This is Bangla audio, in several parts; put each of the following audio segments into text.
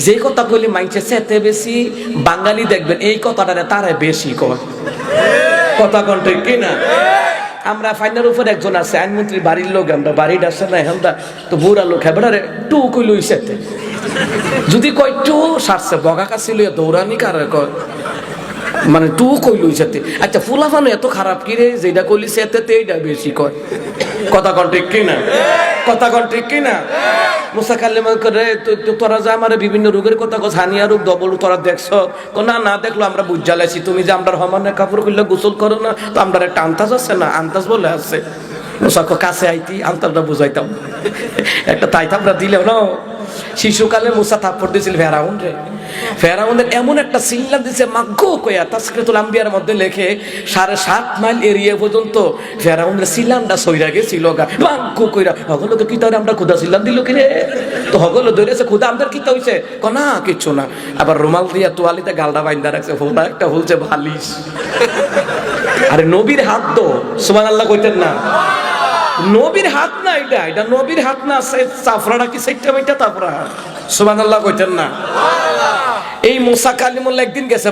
যে কথা বলি মাইনছে সেতে বেশি বাঙালি দেখবেন এই কথাটা তারা বেশি কয় কথা কোন ঠিক কিনা আমরা ফাইনাল উপর একজন আছে আইনমন্ত্রী বাড়ির লোক আমরা বাড়ির আসে না এখন তো বুড়া লোক হেবারে টু কই লইছে যদি কয় টু সারছে বগা কাছে লইয়া দৌড়ানি কার কয় মানে টু কই লইছে আচ্ছা ফুলাফানো এত খারাপ কি রে যেটা কইলি সেতে এইটা বেশি কয় কথা কোন ঠিক কিনা কথা কোন ঠিক কিনা মুসা কালেমা করে তোরা যে আমার বিভিন্ন রোগের কথা কস হানিয়া রোগ ডবল তোরা দেখছ না না দেখলো আমরা বুঝালাইছি তুমি যে আমরা হমানে কাপড় খুললে গোসল করো না তো আমরা একটা আন্তাজ আছে না আন্তাজ বলে আছে মুসাকে কাছে আইতি আন্তাজটা বুঝাইতাম একটা তাইতামরা দিলেও না শিশুকালে মুসা থাপ্পড় দিয়েছিল ফেরাউনের এমন একটা সিল্লা দিছে মাগ্গো কয়া তাসকিরাতুল আম্বিয়ার মধ্যে লেখে 7.5 মাইল এরিয়া পর্যন্ত ফেরাউনের সিলামটা সইরা গেছিল গা মাগ্গো কইরা হগলো তো কি তারে আমরা খুদা সিলাম দিল কি রে তো হগলো ধরেছে খুদা আমাদের কি হইছে না কিছু না আবার রুমাল দিয়া তোয়ালিতে গালডা বাইন্দা রাখছে ফোটা একটা হলছে বালিশ আরে নবীর হাত দো সুবহানাল্লাহ কইতেন না নবীর হাত না এটা নবীর হাত না চাফরাটা কি সেটা মেটা তাফরা সুবহানাল্লাহ কইতেন না এই মুসা কালিমুল্লাহ একদিন গেছে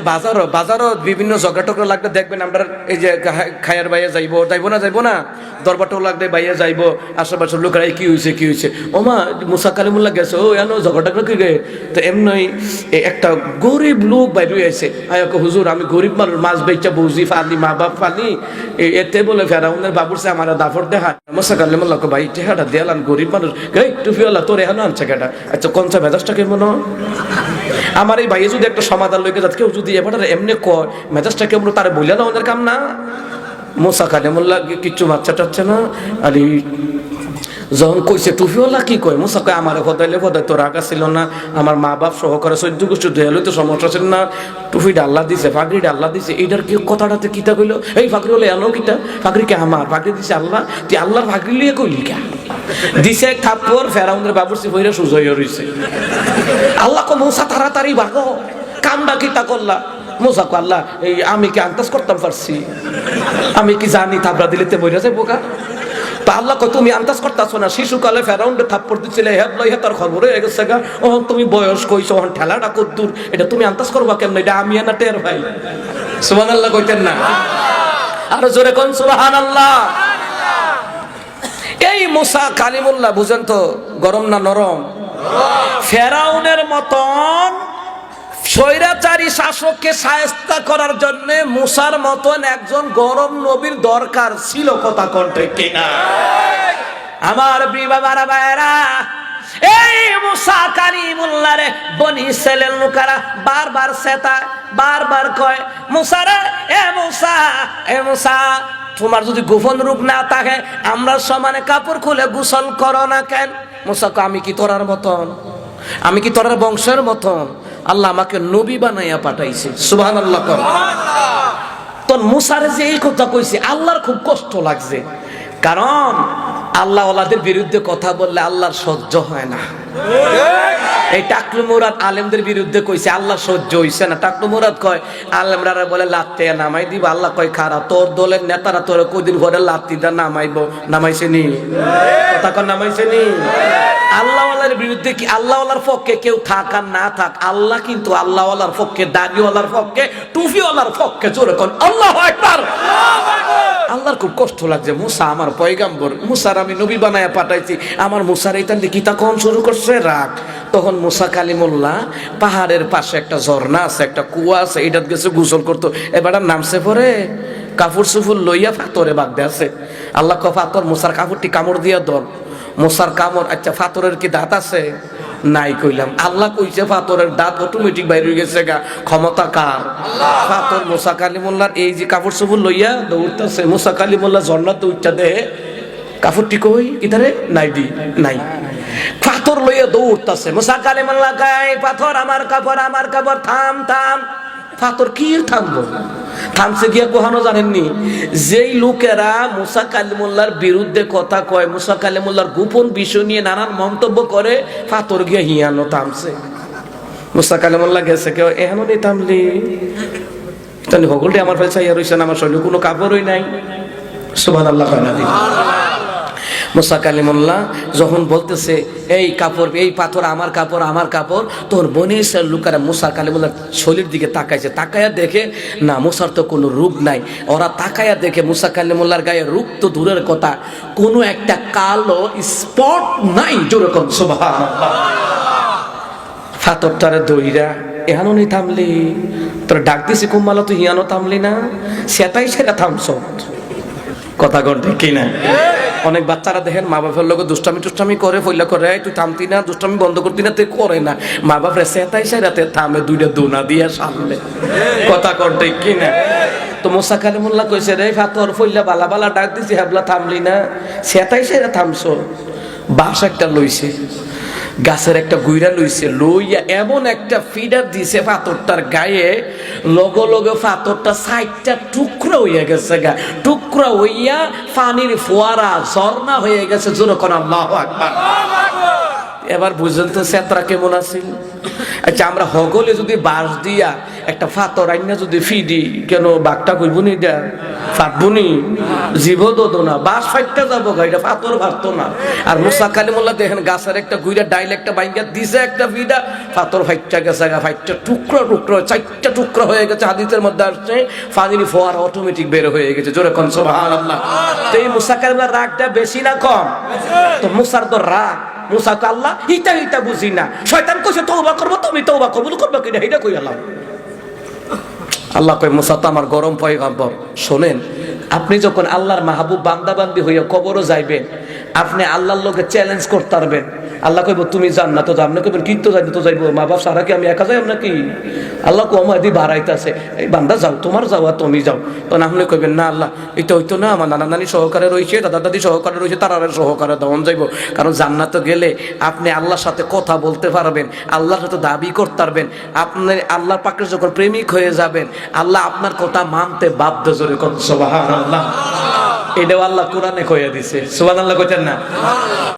বাজারও বিভিন্ন জগা টকরা লাগলে দেখবেন আমরা এই যে খায়ার বাইয়া যাইবো না দরবার টোল লাগলে বাইয়া যাইবো আশেপাশের লোকেরা কি হয়েছে ওমা মুসা কালিমুল্লাহ গেছে ও এনো জগা টকরা কি গে তো এমনি একটা গরিব লোক বাইরে আছে আয়াকে হুজুর আমি গরিব মানুষ মাছ বেচা বুঝি ফালি মা বাপ ফালি এতে বলে ফেরাউনের বাবুরছে আমার দাফর দেখা মুসা কালিমুল্লাহ ভাই টেহাটা দেয়ালাম গরিব মানুষ এই টুফিওয়ালা তোর এখানে আনছে কেটা আচ্ছা কনসা মেজাজটা কেমন আমার এই ভাইয়ে যদি একটা সমাধান লইকে যাচ্ছে কেউ যদি এবার এমনি কয় মেজাজটা কেমন তারে বললে না ওদের কাম না মুসা কালিমুল্লাহ কিচ্ছু বাচ্চা টাচ্ছে না আর যখন কইছে টুফিওয়ালা কি কয় মুসা কয় আমার খোদাইলে খোদাই তোর আগা ছিল না আমার মা বাপ সহকারে 14 গোষ্ঠী ধুয়ালে তো সমস্যা ছিল না টুফিটা আল্লাহ দিছে ফাগড়িটা আল্লাহ দিছে এইটার কি কথাটাতে কিতা কইলো এই ফাগড়ি হলে এনো কিটা ফাগড়ি কে আমার ফাগড়ি দিছে আল্লাহ তুই আল্লাহর ফাগড়ি লিয়ে কইলি কে দিছে এক থাপ্পড় ফেরাউনের বাবুরসি ভইরা সুজয় হইছে আল্লাহ কো মুসা তাড়াতাড়ি ভাগো কামটা কিতা করলা মুসা কো আল্লাহ এই আমি কি আন্দাজ করতাম পারছি আমি কি জানি থাপড়া দিলেতে মইরা যায় বোকা তা আল্লাহ কো তুমি আন্দাজ করতাছো না শিশুকালে ফেরাউনকে থাপ্পড় দিছিলে হেবলাই হেতার খবর হয়ে গেছে গা ও তুমি বয়স কইছো হন ঠেলাটা কদ্দুর এটা তুমি আন্দাজ করবা কেমন এটা আমি না টের ভাই সুবহানাল্লাহ কইতেন না আর জোরে কোন সুবহানাল্লাহ এই মুসা কালিমুল্লাহ বুঝেন তো গরম না নরম ফেরাউনের মতন স্বৈরাচারী শাসককে শায়েস্তা করার জন্য মুসার মতন একজন গরম নবীর দরকার ছিল কথা কণ্ঠে কিনা আমার বাবারা ভাইরা এই মুসা কালিমুল্লাহ রে বনি ইসরাইলের লোকেরা বারবার সেতায় বারবার কয় মুসা রে এ মুসা তোমার যদি গোপন রূপ না থাকে আমরা সমানে কাপড় খুলে গোসল করো না কেন মুসা কয় আমি কি তোরার মতন আমি কি তোরার বংশের মতন আল্লাহ আমাকে নবী বানাইয়া পাঠাইছে সুবহানাল্লাহ কর তো মুসারে যে এই কথা কইছে আল্লাহর খুব কষ্ট লাগছে কারণ আল্লাহ ওয়ালাদের বিরুদ্ধে কথা বললে আল্লাহর সহ্য হয় না এই টাকলু মুরাদ আলেমদের বিরুদ্ধে কইছে আল্লাহ সহ্য হইছে না টাকলু মুরাদ কয় আলেমরা বলে লাত্তে নামাই দিব আল্লাহ কয় খারা তোর দলের নেতারা তোর কদিন পরে লাত্তি দা নামাইছে নি কথা কন নামাইছে নি আল্লাহ ওয়ালার বিরুদ্ধে কি আল্লাহ ওয়ালার পক্ষে কেউ থাক আর না থাক আল্লাহ কিন্তু আল্লাহ ওয়ালার পক্ষে দাড়িওয়ালার পক্ষে টুপিওয়ালার পক্ষে জোরে কোন আল্লাহু আকবার আল্লাহর খুব কষ্ট লাগছে মুসা আমার পয়গাম্বর মুসার আমি নবী বানায়া পাঠাইছি আমার মুসার এইটা কিতা কোন শুরু করছে রাগ তখন মুসা কালিমুল্লাহ পাহাড়ের পাশে একটা ঝর্ণা আছে একটা কুয়া আছে এটাত গেছে গোসল করতো এবার নামছে পরে কাপড় সুফুর লইয়া ফাতরে বাগদে আছে আল্লাহ কয় ফাতর মুসার কাপড়টি কামড় দিয়া দর মুসার কামড় আচ্ছা ফাতরের কি দাঁত আছে নাই কইলাম আল্লাহ কইছে ফাতরের দাঁত অটোমেটিক বাইরে গেছে গা ক্ষমতা কার ফাতর মুসা কালিমুল্লাহর এই যে কাপড় সুফুর লইয়া দৌড়তেছে মুসা কালিমুল্লাহ ঝর্ণাতে উঠটা দে কাপড়টি কই ইধারে নাই পাথর লইয়া দৌড়তাছে মুসা কালিমুল্লাহ কয় পাথর আমার কাপড় থাম পাথর কি থামবো থামছে গিয়া কোহানো জানেননি যেই লোকেরা মুসা কালিমুল্লাহর বিরুদ্ধে কথা কয় মুসা কালিমুল্লাহর গোপন বিষয় নিয়ে নানান মন্তব্য করে পাথর গিয়া হিয়ানো থামছে মুসা কালিমুল্লাহ গেছে কেউ এখনো নেই থামলি তাহলে হগলটি আমার ফেলছে ইয়া রইছেন আমার শরীরে কোনো কাপড়ই নাই সুবহানাল্লাহ মুসা কালিমুল্লাহ যখন বলতেছে এই কাপড়, এই পাথর আমার কাপড়, আমার কাপড়, তখন বনি ইসরাইল লোকেরা মুসা কালিমুল্লাহর শরীর দিকে তাকাইছে। তাকায়া দেখে না মুসার তো কোনো রূপ নাই। ওরা তাকায়া দেখে মুসা কালিমুল্লাহর গায়ে রূপ তো দূরের কথা, কোনো একটা কালো স্পট নাই। যেরকম সুবহানাল্লাহ। ফাতরটারে দইরা এহানো নি থামলি, তোর ডাক দিছি কুম্মালা, তুই হিয়ানো থামলি না, সেটাই সেটা থামছ। কথা কন ঠিক কিনা? অনেক বাচ্চারা দেখেন মা বাপের লোক দুষ্টামি টুষ্টামি করে, ফইলা করে, তুই থামতি না, দুষ্টামি বন্ধ করতি না, তুই করে না। মা বাপরে সেটাই সেরাতে থামে, দুইটা দোনা দিয়ে সামনে। কথা কন ঠিক কিনা? তো মুসা কালিমুল্লাহ কইছে, রে ফাতর ফইলা বালা বালা ডাক দিছি, হাবলা থামলি না, সেটাই সেরা থামছ। বাঁশ একটা লইছে, গাছের একটা গুইরা লইছে, লইয়া এমন একটা ফিডার দিছে পাথরটার গায়ে, লগে লগে পাথরটা 60টা টুকরা হইয়া গেছে গা, টুকরা হইয়া পানির ফোয়ারা ঝর্ণা হয়ে গেছে। জোরে কোন আল্লাহু আকবার। এবার বুঝেন তো সেতরা কেমন আছিল। আচ্ছা, আমরা হগলে যদি বাঁশ দিয়া একটা ফাতর আইনা যদি ফিডি, কেন বাঘটা কইবনি এটা ফাটবনি, জীব দোদো না, বাঁশ ফাইটটা যাবো গা, এটা ফাতর ফাটতো না। আর মুসা কালিমুল্লাহ দেখেন গাছের একটা গুইরা ডাইল একটা বাইঙ্গা দিছে, একটা ফিডা, ফাতর ফাইটটা গেছে গা, ফাইটটা টুকরা টুকরা 4টা টুকরা হয়ে গেছে। হাদিসের মধ্যে আসছে পানির ফোয়ারা অটোমেটিক বের হয়ে গেছে। জোরে কোন সুবহানাল্লাহ। তো এই মুসা কালিমুল্লাহর রাগটা বেশি না কম? তো মুসার তো রাগ, মুসা তো আল্লাহ ইটা ইটা বুঝি না, শয়তান কইছে তওবা করব, তুমি তওবা কবুল করবে কিনা এটা কই আল্লাহ। আল্লাহ কয় মুসা তো আমার গরম পয়গম্বর, শোনেন, আপনি যখন আল্লাহর মাহবুব বান্দাবান্দি হইয়া কবরও যাইবেন, আপনি আল্লাহর লোকে চ্যালেঞ্জ করতে পারবেন। আল্লাহ কইব তুমি যান না, তো আপনি কইবেন কি তো যাইতে তো যাইবো, মা বাপ সারা কি আমি একা যাই নাকি? আল্লাহ কমাদি বাড়াইতেছে, এই বান্দা যাও, তোমার যাও আর তুমি যাও। তো না আপনি কইবেন না আল্লাহ এটা হইতো না, আমার নানা নানি সহকারে রয়েছে, দাদা দাদি সহকারে রয়েছে, তারা সহকারে দেওয়ান যাইব। কারণ জান্নাতে গেলে আপনি আল্লাহর সাথে কথা বলতে পারবেন, আল্লাহর সাথে দাবি করতে পারবেন। আপনি আল্লাহর পাকের যখন প্রেমিক হয়ে যাবেন, আল্লাহ আপনার কথা মানতে বাধ্য। জোরে কোন সুবহানাল্লাহ। এটাও আল্লাহ কোরআনে কইয়া দিছে। সুবহানাল্লাহ কইতেন না?